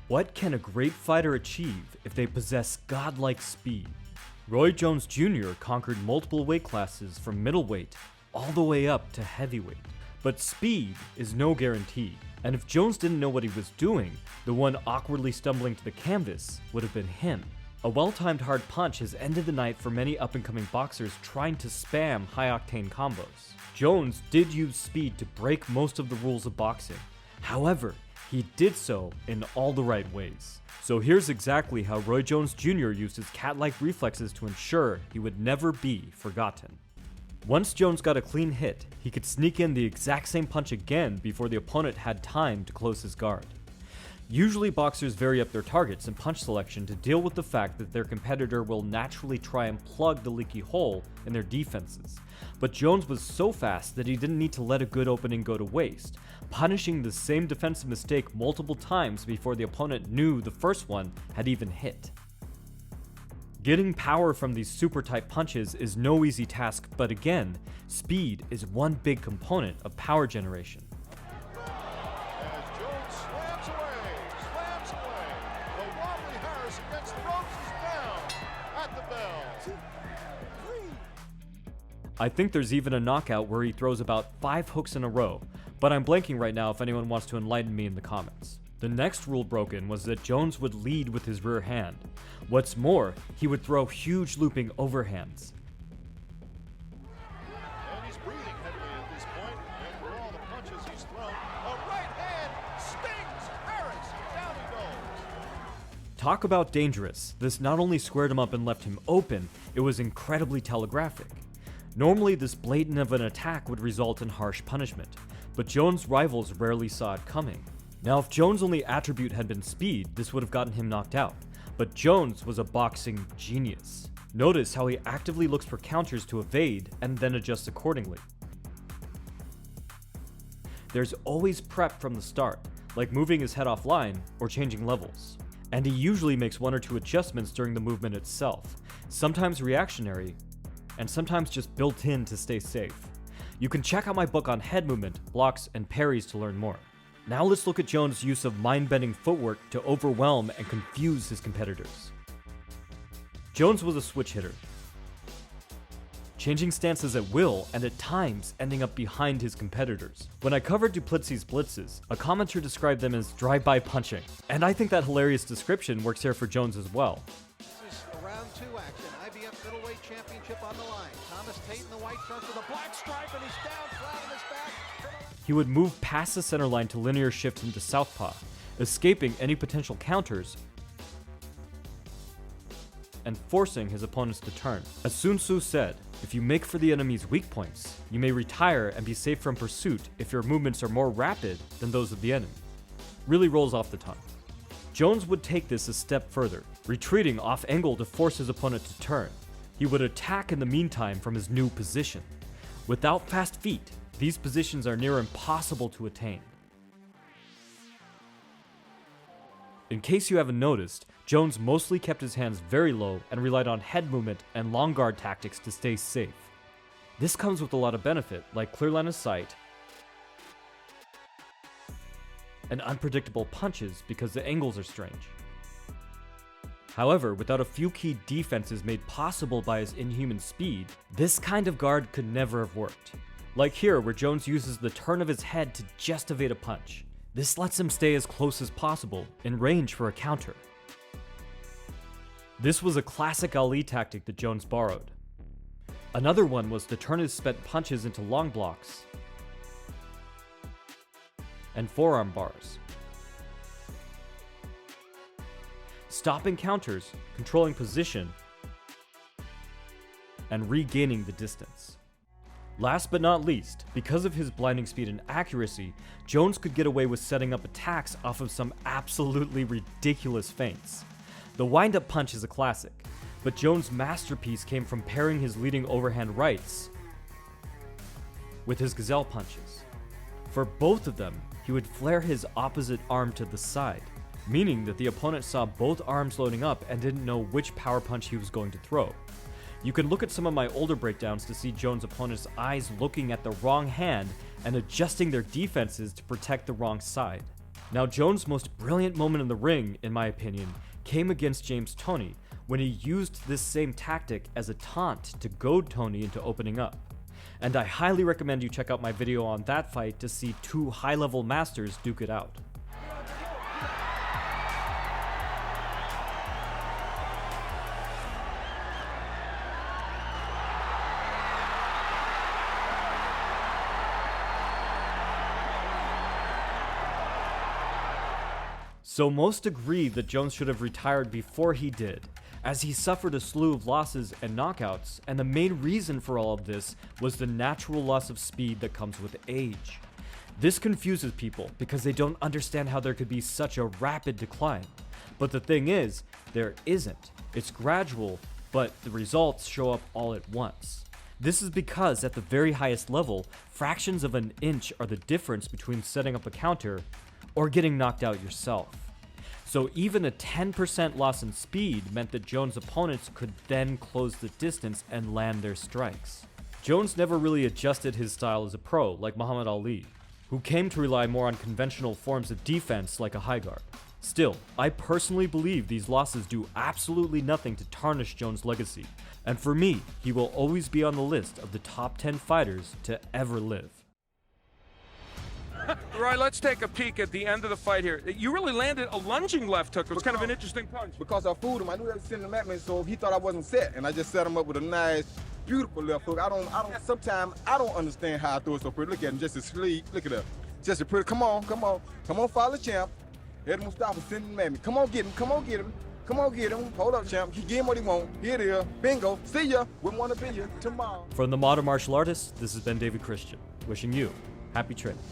What can a great fighter achieve if they possess godlike speed? Roy Jones Jr. conquered multiple weight classes from middleweight all the way up to heavyweight. But speed is no guarantee, and if Jones didn't know what he was doing, the one awkwardly stumbling to the canvas would have been him. A well-timed hard punch has ended the night for many up-and-coming boxers trying to spam high-octane combos. Jones did use speed to break most of the rules of boxing. However, he did so in all the right ways. So here's exactly how Roy Jones Jr. used his cat-like reflexes to ensure he would never be forgotten. Once Jones got a clean hit, he could sneak in the exact same punch again before the opponent had time to close his guard. Usually boxers vary up their targets and punch selection to deal with the fact that their competitor will naturally try and plug the leaky hole in their defenses. But Jones was so fast that he didn't need to let a good opening go to waste, punishing the same defensive mistake multiple times before the opponent knew the first one had even hit. Getting power from these super tight punches is no easy task, but again, speed is one big component of power generation. I think there's even a knockout where he throws about 5 hooks in a row, but I'm blanking right now if anyone wants to enlighten me in the comments. The next rule broken was that Jones would lead with his rear hand. What's more, he would throw huge looping overhands. And he's breathing heavily at this point, and for all the punches he's thrown, a right hand stings Harris. Down he goes. Talk about dangerous. This not only squared him up and left him open, it was incredibly telegraphic. Normally, this blatant of an attack would result in harsh punishment, but Jones' rivals rarely saw it coming. Now, if Jones' only attribute had been speed, this would have gotten him knocked out, but Jones was a boxing genius. Notice how he actively looks for counters to evade and then adjusts accordingly. There's always prep from the start, like moving his head offline or changing levels. And he usually makes 1 or 2 adjustments during the movement itself, sometimes reactionary, and sometimes just built in to stay safe. You can check out my book on head movement, blocks, and parries to learn more. Now let's look at Jones' use of mind-bending footwork to overwhelm and confuse his competitors. Jones was a switch hitter, changing stances at will and at times ending up behind his competitors. When I covered Duplessis' blitzes, a commenter described them as drive-by punching, and I think that hilarious description works here for Jones as well. Round 2 action. IBF middleweight championship on the line. Thomas Tate in the white trunks with a black stripe, and he's down flat on his back. He would move past the center line to linear shift into southpaw, escaping any potential counters and forcing his opponents to turn. As Sun Tzu said, if you make for the enemy's weak points, you may retire and be safe from pursuit if your movements are more rapid than those of the enemy. Really rolls off the tongue. Jones would take this a step further, retreating off angle to force his opponent to turn. He would attack in the meantime from his new position. Without fast feet, these positions are near impossible to attain. In case you haven't noticed, Jones mostly kept his hands very low and relied on head movement and long guard tactics to stay safe. This comes with a lot of benefit, like clear line of sight and unpredictable punches because the angles are strange. However, without a few key defenses made possible by his inhuman speed, this kind of guard could never have worked. Like here, where Jones uses the turn of his head to just evade a punch. This lets him stay as close as possible, in range for a counter. This was a classic Ali tactic that Jones borrowed. Another one was to turn his spent punches into long blocks and forearm bars. Stopping counters, controlling position, and regaining the distance. Last but not least, because of his blinding speed and accuracy, Jones could get away with setting up attacks off of some absolutely ridiculous feints. The wind-up punch is a classic, but Jones' masterpiece came from pairing his leading overhand rights with his gazelle punches. For both of them, he would flare his opposite arm to the side, meaning that the opponent saw both arms loading up and didn't know which power punch he was going to throw. You can look at some of my older breakdowns to see Jones' opponent's eyes looking at the wrong hand and adjusting their defenses to protect the wrong side. Now, Jones' most brilliant moment in the ring, in my opinion, came against James Toney when he used this same tactic as a taunt to goad Toney into opening up. And I highly recommend you check out my video on that fight to see two high-level masters duke it out. So most agree that Jones should have retired before he did, as he suffered a slew of losses and knockouts, and the main reason for all of this was the natural loss of speed that comes with age. This confuses people because they don't understand how there could be such a rapid decline. But the thing is, there isn't. It's gradual, but the results show up all at once. This is because at the very highest level, fractions of an inch are the difference between setting up a counter or getting knocked out yourself. So even a 10% loss in speed meant that Jones' opponents could then close the distance and land their strikes. Jones never really adjusted his style as a pro, like Muhammad Ali, who came to rely more on conventional forms of defense like a high guard. Still, I personally believe these losses do absolutely nothing to tarnish Jones' legacy, and for me, he will always be on the list of the top 10 fighters to ever live. Roy, let's take a peek at the end of the fight here. You really landed a lunging left hook. It was kind of an interesting punch. Because I fooled him, I knew he was sending him at me, so he thought I wasn't set, and I just set him up with a nice, beautiful left hook. Sometimes I don't understand how I throw it so pretty. Look at him, just a sleeve. Look at that. Just a pretty. Come on, follow the champ. Ed Mustafa sending him at me. Come on, get him. Hold up, champ. He gave him what he want. Here it is. Bingo. See ya. Wouldn't want to be here tomorrow. From the Modern Martial Artist, this has been David Christian, wishing you happy training.